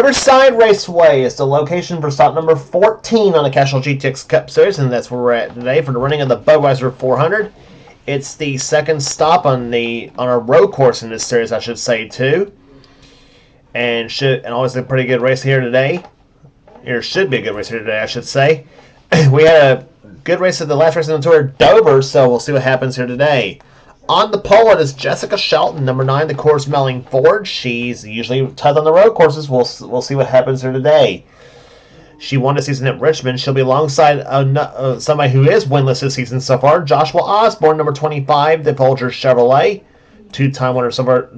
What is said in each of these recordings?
Riverside Raceway is the location for stop number 14 on the Castrol GTX Cup Series, and that's where we're at today for the running of the Budweiser 400. It's the second stop on a road course in this series, I should say, too. And always a pretty good race here today. There should be a good race here today, I should say. We had a good race at the last race on the tour at Dover, so we'll see what happens here today. On the pole, it is Jessica Shelton, number 9, the course Melling Ford. She's usually tough on the road courses. We'll see what happens here today. She won the season at Richmond. She'll be alongside somebody who is winless this season so far, Joshua Osborne, number 25, the Folger Chevrolet. Two-time winner so far,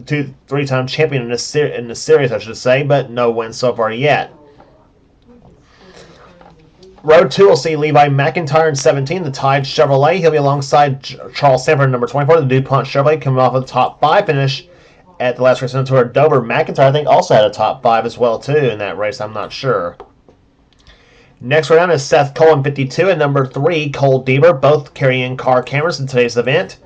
three-time champion in this series, I should say, but no wins so far yet. Road 2 will see Levi McIntyre in 17, the Tide Chevrolet. He'll be alongside Charles Sanford, number 24, the DuPont Chevrolet, coming off of the top 5 finish at the last race on the tour at Dover. McIntyre, I think, also had a top 5 as well, too, in that race. I'm not sure. Next round is Seth Cole in 52 and number 3, Cole Deaver, both carrying car cameras in today's event.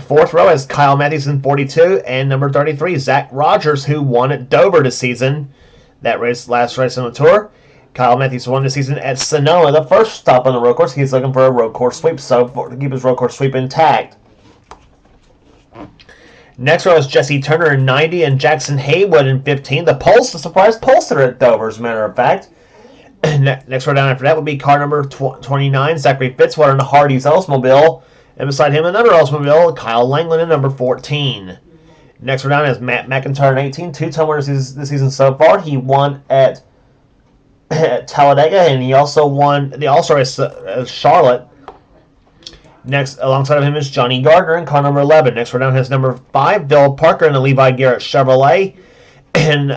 Fourth row is Kyle Matthews in 42 and number 33, Zach Rogers, who won at Dover this season. That last race on the tour. Kyle Matthews won this season at Sonoma, the first stop on the road course. He's looking for a road course sweep, to keep his road course sweep intact. Next row is Jesse Turner in 90 and Jackson Haywood in 15. The surprise pollster at Dover, as a matter of fact. Next row down after that would be car number 29, Zachary Fitzwater in the Hardee's Oldsmobile. And beside him, another Oldsmobile, Kyle Langland in number 14. Next row down is Matt McIntyre in 18, two-time winner this season so far. He won at Talladega, and he also won the All-Star race at Charlotte. Next, alongside of him is Johnny Gardner in car number 11. Next, we're down has number 5, Bill Parker in the Levi Garrett Chevrolet. And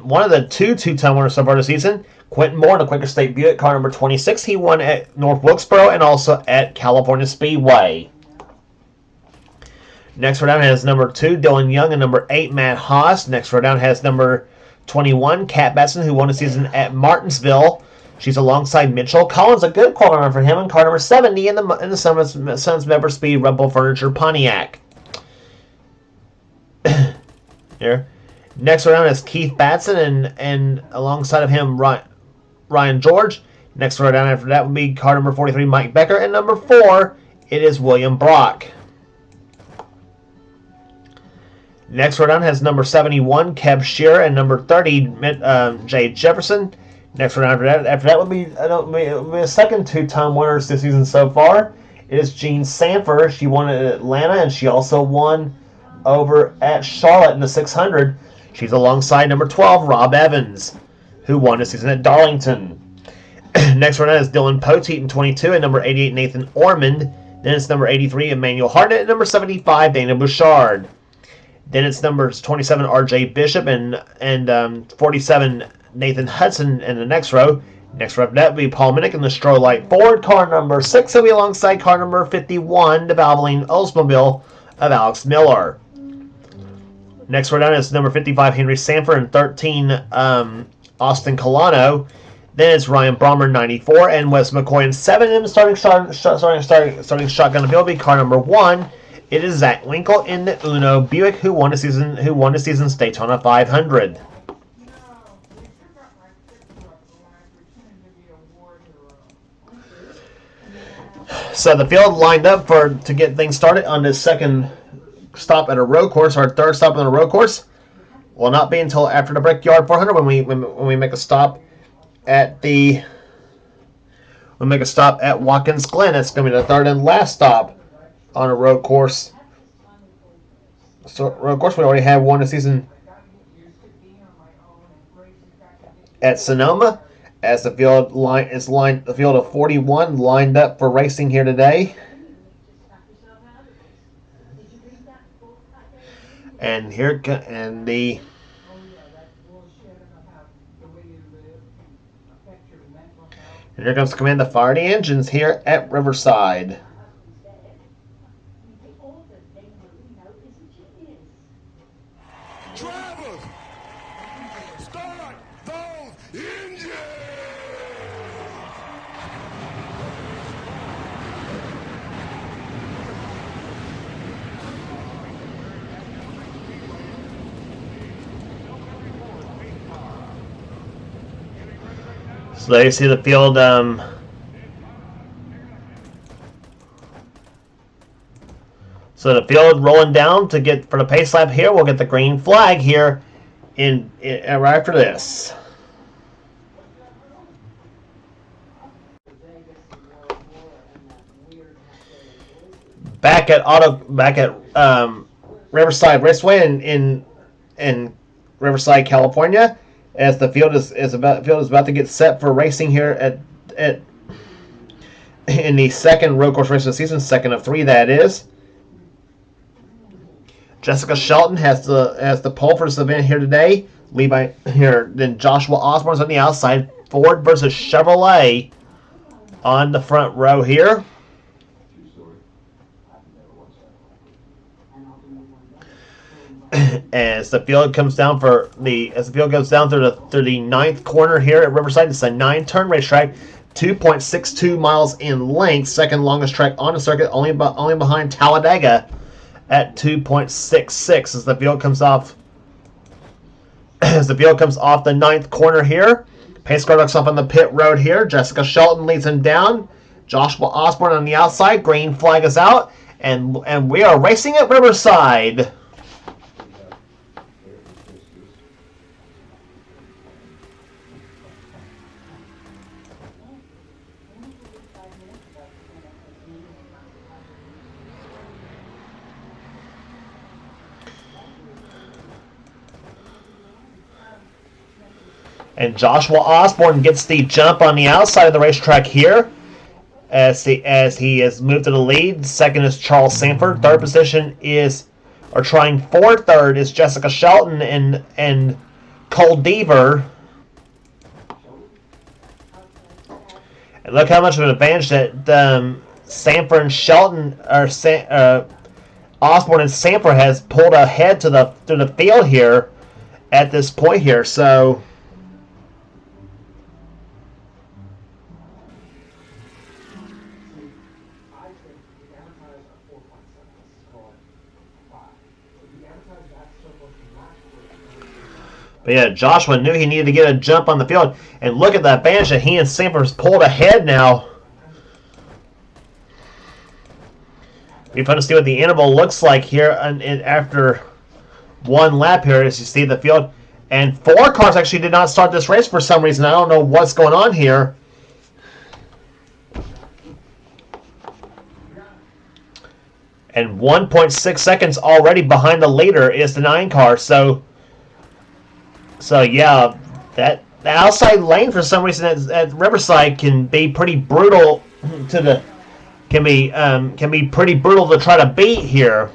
one of the two-time winners so far this season, Quentin Moore in the Quaker State Buick, car number 26. He won at North Wilkesboro and also at California Speedway. Next, we're down has number 2, Dylan Young, and number 8, Matt Haas. Next, we're down has number 21, Kat Batson, who won the season at Martinsville. She's alongside Mitchell Collins, a good qualifying for him, and car number 70 in the Sons Member Speed Rumble Furniture Pontiac. Here. Next round is Keith Batson, and alongside of him, Ryan George. Next round after that would be car number 43, Mike Becker, and number 4, it is William Brock. Next round has number 71, Kev Shearer, and number 30, Jay Jefferson. Next round after that would be a second two-time winner this season so far. It is Jean Sanford. She won at Atlanta, and she also won over at Charlotte in the 600. She's alongside number 12, Rob Evans, who won this season at Darlington. Next round is Dylan Poteet in 22, and number 88, Nathan Ormond. Then it's number 83, Emmanuel Hartnett, and number 75, Dana Bouchard. Then it's numbers 27, R.J. Bishop, and 47, Nathan Hudson in the next row. Next row, that would be Paul Minnick in the Strolite Ford. Car number 6 will be alongside car number 51, the Valvoline Oldsmobile of Alex Miller. Next row down is number 55, Henry Sanford, and 13, Austin Colano. Then it's Ryan Brommer, 94, and Wes McCoy in 7. And starting shotgun the field will be car number 1. It is Zach Winkle in the Uno Buick, who won the season's Daytona 500. So the field lined up to get things started on this second stop at a road course, or third stop on a road course. Will not be until after the Brickyard 400 when we make a stop at Watkins Glen. That's going to be the third and last stop on a road course. So road course, we already have one this season at Sonoma, as the field of 41 lined up for racing here today. And here comes the command to fire the engines here at Riverside. Drivers, start those engines! So there you see the field. So the field rolling down to get for the pace lap here. We'll get the green flag here in right after this. Back at Riverside Raceway in Riverside, California, as the field is about to get set for racing here at in the second road course race of the season, second of 3 that is. Jessica Shelton has the pole for this event here today. Levi here, then Joshua Osborne's on the outside. Ford versus Chevrolet on the front row here. As the field comes down goes down through the ninth corner here at Riverside. It's a 9-turn racetrack, 2.62 miles in length, second longest track on the circuit, only behind Talladega at 2.66 as the field comes off. As the field comes off the ninth corner here, pace car looks up on the pit road here. Jessica Shelton leads him down. Joshua Osborne on the outside. Green flag is out, and we are racing at Riverside. And Joshua Osborne gets the jump on the outside of the racetrack here as he has moved to the lead. Second is Charles Sanford. Third position trying for third is Jessica Shelton and Cole Deaver. And look how much of an advantage that Sanford and Shelton Osborne and Sanford has pulled ahead through the field here at this point here. So. But yeah, Joshua knew he needed to get a jump on the field. And look at the advantage that he and Sanford's pulled ahead now. Be fun to see what the interval looks like here after one lap here as you see the field. And 4 cars actually did not start this race for some reason. I don't know what's going on here. And 1.6 seconds already behind the leader is the 9 car. So yeah, the outside lane for some reason at Riverside can be pretty brutal can be pretty brutal to try to beat here.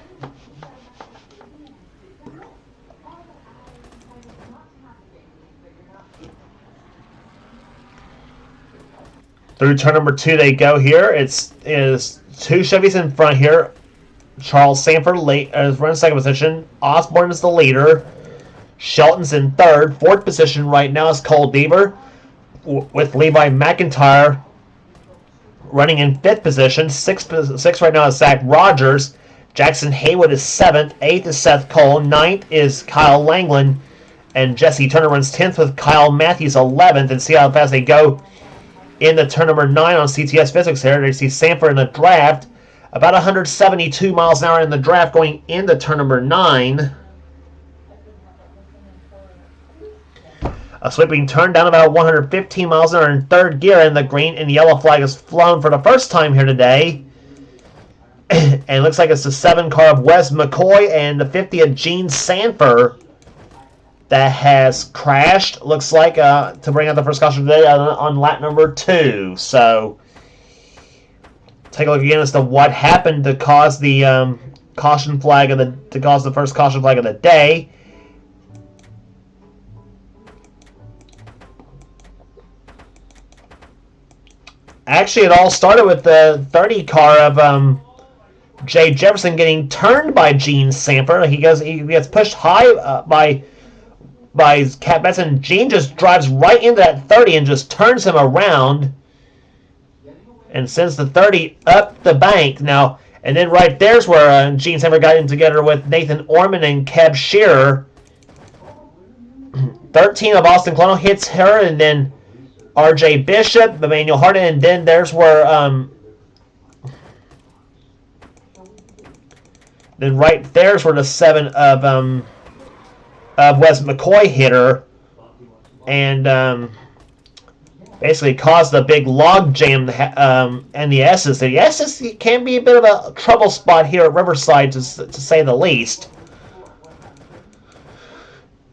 Through turn number 2 they go here. Is 2 Chevys in front here. Charles Sanford is running second position. Osborne is the leader. Shelton's in third. Fourth position right now is Cole Deaver, with Levi McIntyre running in fifth position. Sixth right now is Zach Rogers. Jackson Haywood is 7th. 8th is Seth Cole. 9th is Kyle Langland. And Jesse Turner runs 10th with Kyle Matthews 11th. And see how fast they go in the turn number 9 on CTS Physics here. They see Sanford in the draft. About 172 miles an hour in the draft going into turn number 9. A sweeping turn down about 115 miles an hour in third gear, and the green and yellow flag is flown for the first time here today. And it looks like it's the 7 car of Wes McCoy and the 50 of Gene Sanford that has crashed, looks like, to bring out the first caution today on lap number 2. So, take a look again as to what happened to cause the first caution flag of the day. Actually, it all started with the 30 car of Jay Jefferson getting turned by Gene Sanford. He gets pushed high by Cat Benson. Gene just drives right into that 30 and just turns him around and sends the 30 up the bank. Now, and then right there's where Gene Sanford got in together with Nathan Orman and Kev Shearer. 13 of Austin Colonel hits her, and then R.J. Bishop, Emmanuel Harden, and then there's where then right there's where the 7 of Wes McCoy hit her, and basically caused a big log jam in the S's. The S's can be a bit of a trouble spot here at Riverside, to say the least.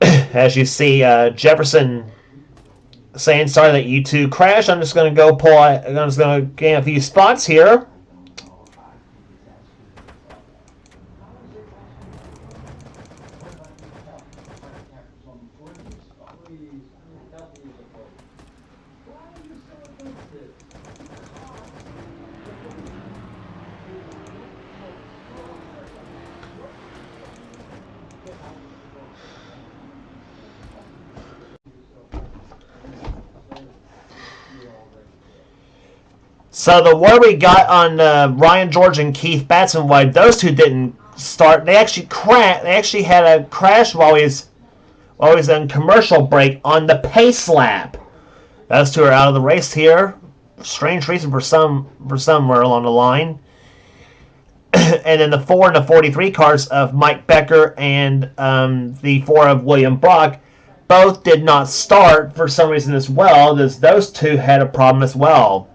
As you see, Jefferson saying, "Sorry that you two crashed. I'm just going to go pull. I'm just going to gain a few spots here." So the word we got on Ryan George and Keith Batson, why those two didn't start, they actually had a crash while he was on commercial break on the pace lap. Those two are out of the race here. Strange reason for somewhere along the line. And then the 4 and the 43 cars of Mike Becker and the 4 of William Brock both did not start for some reason as well, as those two had a problem as well.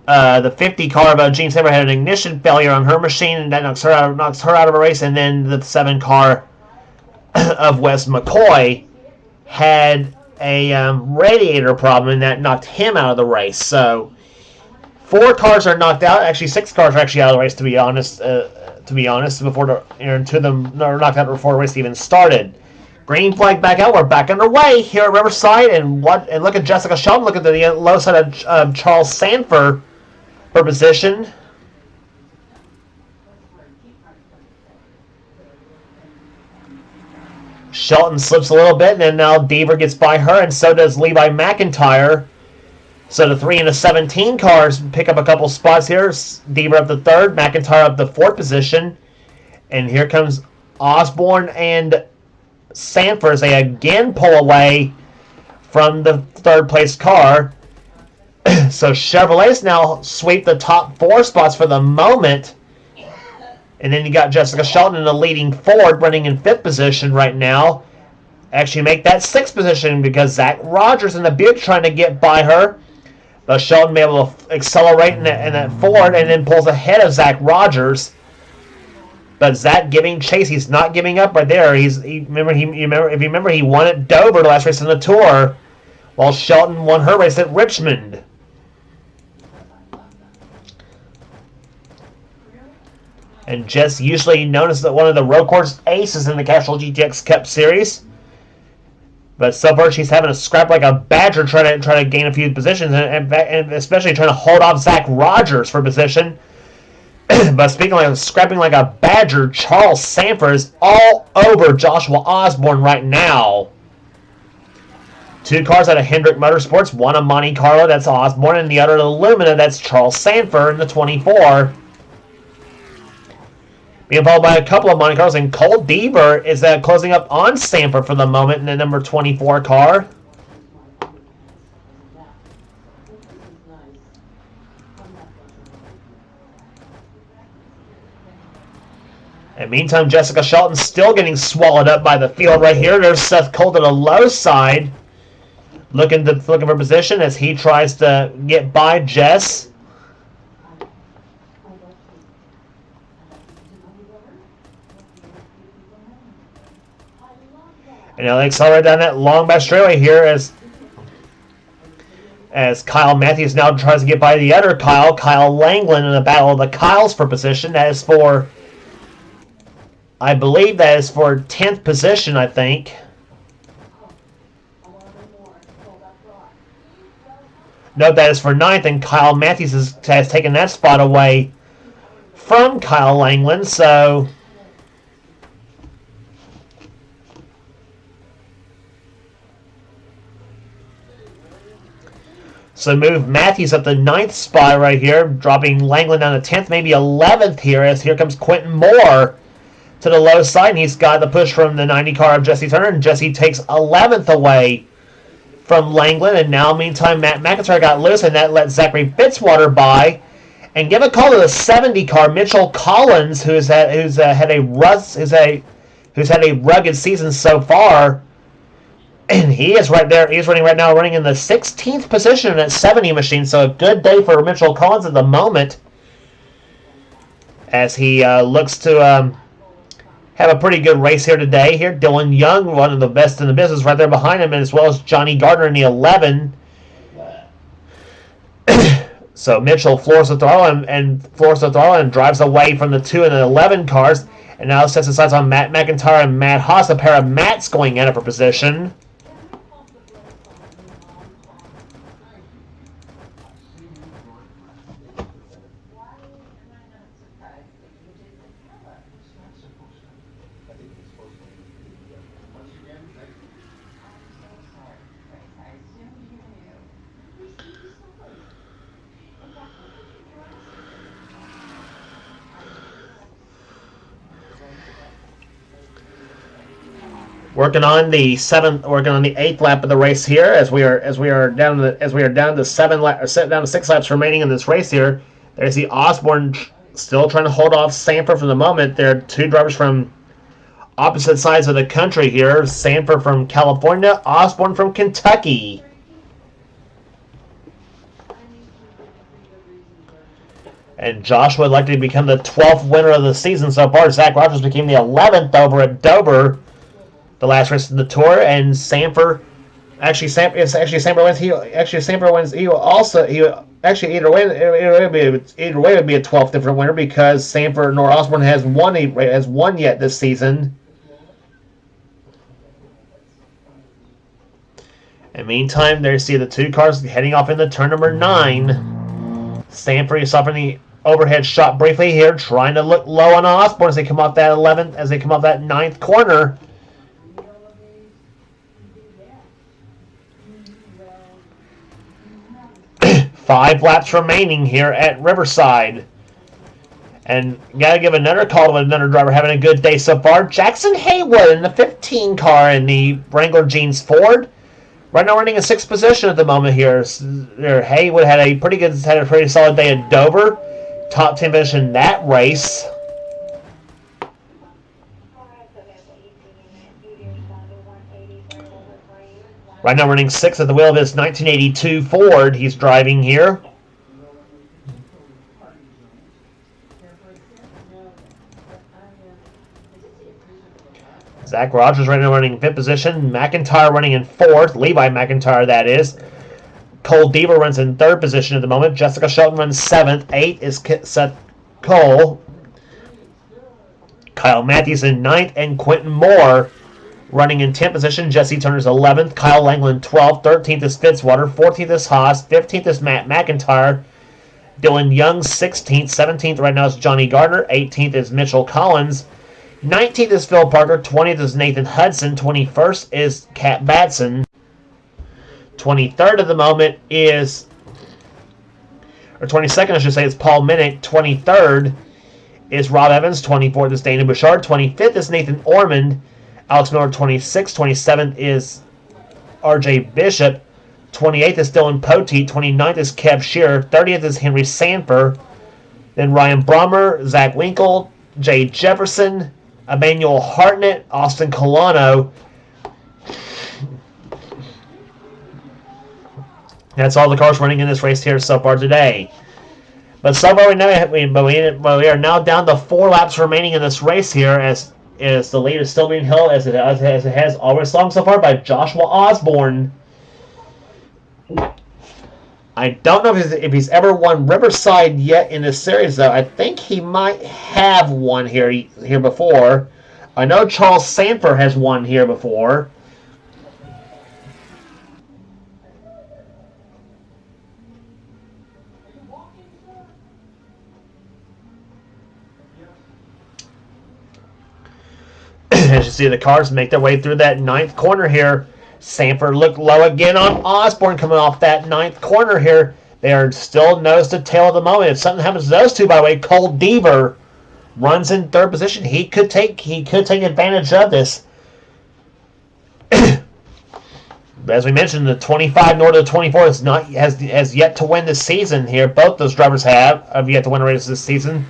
The 50 car of Gene Saber had an ignition failure on her machine, and that knocks her out of a race. And then the 7 car of Wes McCoy had a radiator problem, and that knocked him out of the race. So 4 cars are knocked out. Actually, 6 cars are actually out of the race, to be honest. Before two of them are knocked out before the race even started. Green flag back out. We're back underway here at Riverside, and look at Jessica Shelton. Look at the low side of Charles Sanford for position. Shelton slips a little bit, and then now Deaver gets by her, and so does Levi McIntyre. So the 3 and the 17 cars pick up a couple spots here. Deaver up the 3rd, McIntyre up the 4th position. And here comes Osborne and Sanford as they again pull away from the 3rd place car. So Chevrolet's now sweep the top 4 spots for the moment. And then you got Jessica Shelton in the leading Ford running in 5th position right now. Actually make that 6th position because Zach Rogers in the Buick trying to get by her. But Shelton be able to accelerate in that Ford and then pulls ahead of Zach Rogers. But Zach giving chase. He's not giving up right there. If you remember, he won at Dover the last race in the Tour, while Shelton won her race at Richmond. And Jess usually known as one of the road course aces in the Castrol GTX Cup Series. But so far she's having to scrap like a badger trying to gain a few positions, and especially trying to hold off Zach Rogers for position. But speaking of scrapping like a badger, Charles Sanford is all over Joshua Osborne right now. 2 cars out of Hendrick Motorsports, one a Monte Carlo, that's Osborne, and the other a Lumina, that's Charles Sanford in the 24. Being followed by a couple of Monte Carlos, and Cole Deaver is closing up on Sanford for the moment in the number 24 car. And meantime, Jessica Shelton's still getting swallowed up by the field right here. There's Seth Colt to the low side, looking for position as he tries to get by Jess. And now they accelerate down that long back straightaway here as Kyle Matthews now tries to get by the other Kyle Langland, in the battle of the Kyles for position. That is for, I believe that is for 10th position, I think. Note that is for 9th, and Kyle Matthews has taken that spot away from Kyle Langland, so move Matthews up the 9th spot right here, dropping Langland down to 10th, maybe 11th here, as here comes Quentin Moore to the low side, and he's got the push from the 90 car of Jesse Turner, and Jesse takes 11th away from Langland, and now meantime Matt McIntyre got loose, and that let Zachary Fitzwater by, and give a call to the 70 car Mitchell Collins, who's had a rugged season so far, and he is right there. He's running right now, running in the 16th position in that 70 machine. So a good day for Mitchell Collins at the moment, as he looks to have a pretty good race here today. Here, Dylan Young, one of the best in the business, right there behind him, and as well as Johnny Gardner in the 11. So Mitchell floors the throttle and drives away from the 2 and the 11 cars, and now sets his sights on Matt McIntyre and Matt Haas, a pair of Matts going at it for position. Working on the 8th lap of the race here, as we are down to 6 laps remaining in this race here. There's the Osborne still trying to hold off Sanford for the moment. There are 2 drivers from opposite sides of the country here. Sanford from California, Osborne from Kentucky. And Joshua would like to become the 12th winner of the season so far. Zach Rogers became the 11th over at Dover, the last race of the tour, and Sanford wins. Either way it would be a 12th different winner, because Sanford nor Osborne has won yet this season. And meantime, there you see the 2 cars heading off into turn number 9. Sanford is suffering the overhead shot briefly here, trying to look low on Osborne as they come off that 9th corner. 5 laps remaining here at Riverside. And gotta give another call to another driver having a good day so far. Jackson Haywood in the 15 car in the Wrangler Jeans Ford. Right now running in 6th position at the moment here. Haywood had a pretty solid day at Dover. Top 10 finish in that race. Right now running 6th at the wheel of his 1982 Ford he's driving here. Zach Rogers right now running in 5th position. McIntyre running in 4th. Levi McIntyre, that is. Cole Deaver runs in 3rd position at the moment. Jessica Shelton runs 7th. 8th is Seth Cole. Kyle Matthews in 9th. And Quentin Moore running in 10th position. Jesse Turner's 11th. Kyle Langland 12th. 13th is Fitzwater. 14th is Haas. 15th is Matt McIntyre. Dylan Young 16th. 17th right now is Johnny Gardner. 18th is Mitchell Collins. 19th is Phil Parker. 20th is Nathan Hudson. 21st is Kat Batson. 23rd at the moment is, or 22nd I should say, is Paul Minnick. 23rd is Rob Evans. 24th is Dana Bouchard. 25th is Nathan Ormond. Alex Miller 26th. 27th is RJ Bishop. 28th is Dylan Poteet. 29th is Kev Shearer. 30th is Henry Sanford. Then Ryan Brummer, Zach Winkle, Jay Jefferson, Emmanuel Hartnett, Austin Colano. That's all the cars running in this race here so far today. But so far we are now down to 4 laps remaining in this race here, as the lead is still being held as it has always long so far by Joshua Osborne. I don't know if he's ever won Riverside yet in this series, though. I think he might have won here before. I know Charles Sanford has won here before. As you see, the cars make their way through that 9th corner here. Sanford looked low again on Osborne coming off that 9th corner here. They are still nose to tail at the moment. If something happens to those two, by the way, Cole Deaver runs in 3rd position. He could take advantage of this. as we mentioned, the 25 nor the 24 has yet to win this season here. Both those drivers have yet to win a race this season.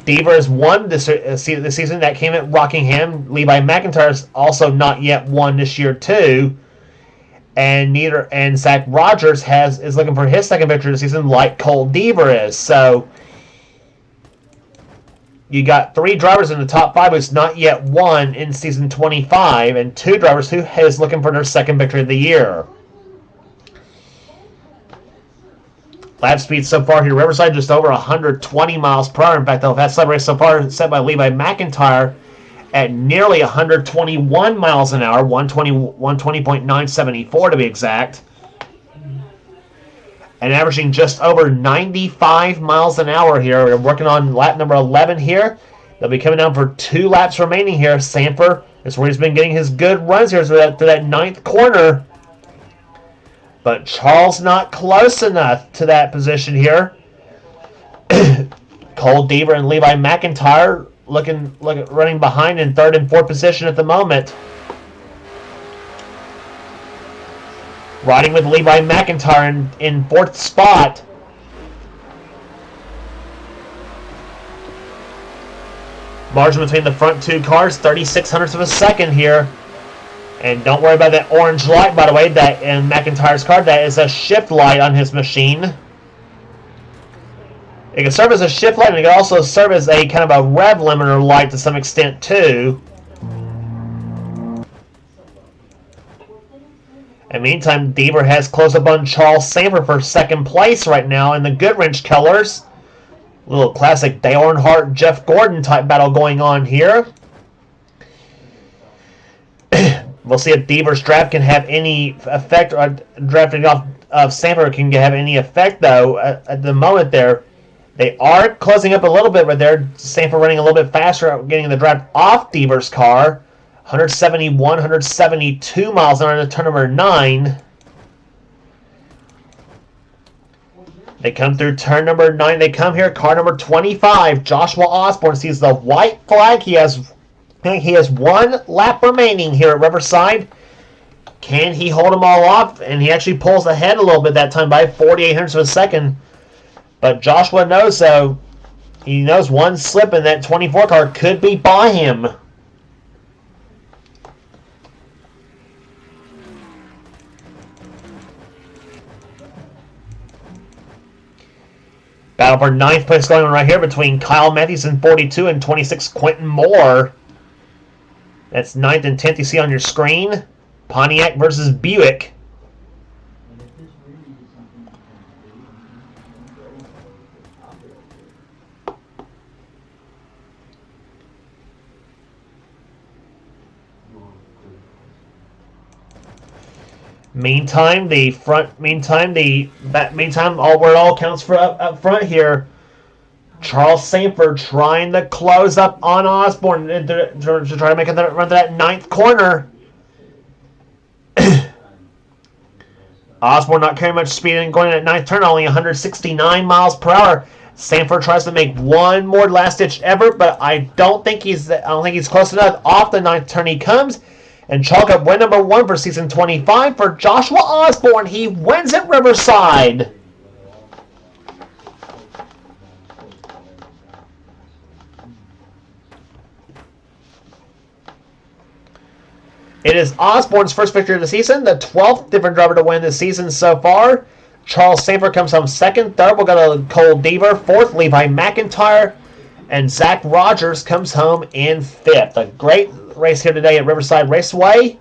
Devers won this season. That came at Rockingham. Levi McIntyre's also not yet won this year too. And Zach Rogers is looking for his second victory this season, like Cole Deaver is. So you got 3 drivers in the top 5 who's not yet won in season 25, and 2 drivers who is looking for their second victory of the year. Lap speed so far here, Riverside just over 120 miles per hour. In fact, that sub race so far set by Levi McIntyre at nearly 121 miles an hour, 120.974 to be exact, and averaging just over 95 miles an hour here. We're working on lap number 11 here. They'll be coming down for 2 laps remaining here. Sanford is where he's been getting his good runs here to that 9th corner. But Charles not close enough to that position here. Cole Deaver and Levi McIntyre running behind in 3rd and 4th position at the moment. Riding with Levi McIntyre in 4th spot. Margin between the front 2 cars, 36 hundredths of a second here. And don't worry about that orange light, by the way, that in McIntyre's car. That is a shift light on his machine. It can serve as a shift light, and it can also serve as a kind of a rev limiter light to some extent, too. In the meantime, Deaver has closed up on Charles Sanford for 2nd place right now in the Goodwrench colors. A little classic Dale Earnhardt, Jeff Gordon type battle going on here. We'll see if Deaver's draft can have any effect, or drafting off of Sanford can have any effect, though. At the moment there, they are closing up a little bit right there. Sanford running a little bit faster, getting the draft off Deaver's car. 171, 172 miles an hour in turn number 9. They come through turn number 9. They come here, car number 25. Joshua Osborne sees the white flag. He has 1 lap remaining here at Riverside. Can he hold them all off? And he actually pulls ahead a little bit that time by 48 hundredths of a second. But Joshua knows, though, he knows one slip in that 24 car could be by him. Battle for 9th place going on right here between Kyle Matthews in 42 and 26 Quentin Moore. That's 9th and 10th you see on your screen. Pontiac versus Buick. Meantime, where it all counts for up front here. Charles Sanford trying to close up on Osborne to try to make it run to that 9th corner. Osborne not carrying much speed and going at 9th turn, only 169 miles per hour. Sanford tries to make one more last ditch effort, but I don't think he's close enough. Off the 9th turn he comes. And chalk up win number 1 for season 25 for Joshua Osborne. He wins at Riverside. It is Osborne's first victory of the season, the 12th different driver to win this season so far. Charles Sanford comes home 2nd. 3rd, we'll go to Cole Deaver. 4th, Levi McIntyre. And Zach Rogers comes home in 5th. A great race here today at Riverside Raceway.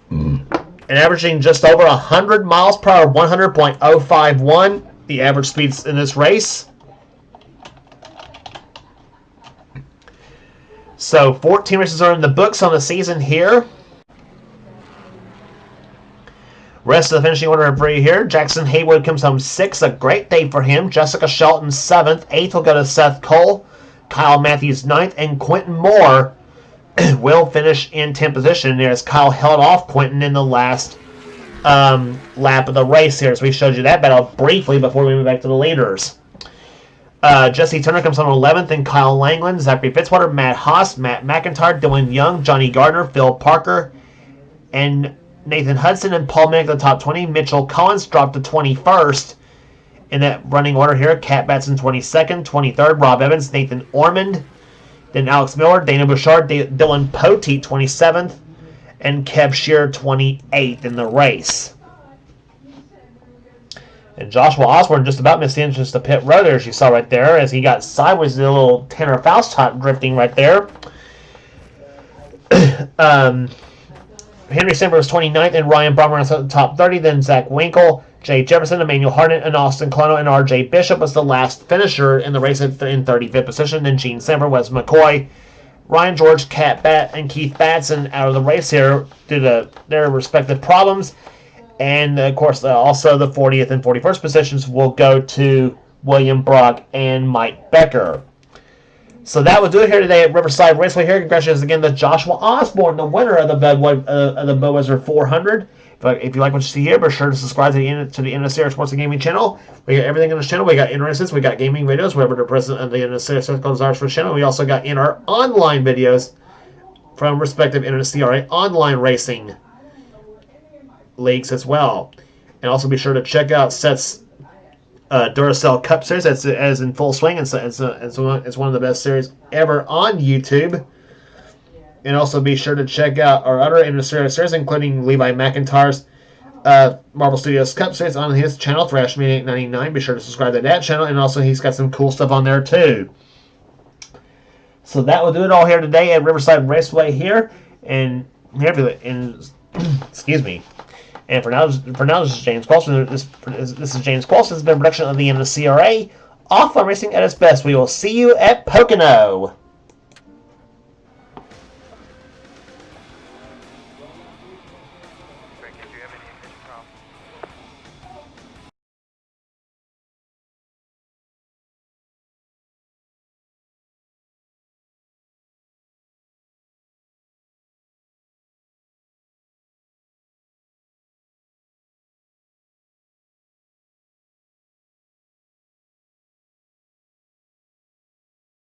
And averaging just over 100 miles per hour, 100.051, the average speeds in this race. So 14 races are in the books on the season here. Rest of the finishing order for you here. Jackson Haywood comes home 6th, a great day for him. Jessica Shelton 7th. 8th will go to Seth Cole. Kyle Matthews 9th. And Quentin Moore will finish in 10th position as Kyle held off Quentin in the last lap of the race here. So we showed you that battle briefly before we move back to the leaders. Jesse Turner comes home 11th. And Kyle Langland, Zachary Fitzwater, Matt Haas, Matt McIntyre, Dylan Young, Johnny Gardner, Phil Parker, and Nathan Hudson and Paul Minnick the top 20. Mitchell Collins dropped to 21st in that running order here. Cat Batson 22nd, 23rd. Rob Evans, Nathan Ormond, then Alex Miller, Dana Bouchard, Dylan Poteet 27th, and Kev Shearer 28th in the race. And Joshua Osborne just about missed the entrance to pit road there, as you saw right there, as he got sideways to the little Tanner Faust top drifting right there. Henry Simber was 29th, and Ryan Brommer was at the top 30. Then Zach Winkle, Jay Jefferson, Emmanuel Harden, and Austin Clono, and R.J. Bishop was the last finisher in the race in 35th position. Then Gene Simber, Wes McCoy, Ryan George, Cat Bat, and Keith Batson out of the race here due to their respective problems. And, of course, also the 40th and 41st positions will go to William Brock and Mike Becker. So that will do it here today at Riverside Raceway here. Congratulations again to Joshua Osborne, the winner of the Budweiser 400. If you like what you see here, be sure to subscribe to the NNSCRA Sports and Gaming channel. We got everything on this channel. We got interests, we got gaming videos, wherever the president of the NNSCRA Circle desires for the channel. We also got in our online videos from respective NNSCRA online racing leagues as well. And also be sure to check out Seth's Duracell Cup Series. That's as in full swing. It's one of the best series ever on YouTube. And also be sure to check out our other NNSCRA series, including Levi McIntyre's Marvel Studios Cup Series on his channel, ThrashMedia 899. Be sure to subscribe to that channel. And also he's got some cool stuff on there too. So that will do it all here today at Riverside Raceway here. And excuse me. And for now, this is James Paulson. This is James Paulson. This has been a production of the NNSCRA. Offline racing at its best. We will see you at Pocono.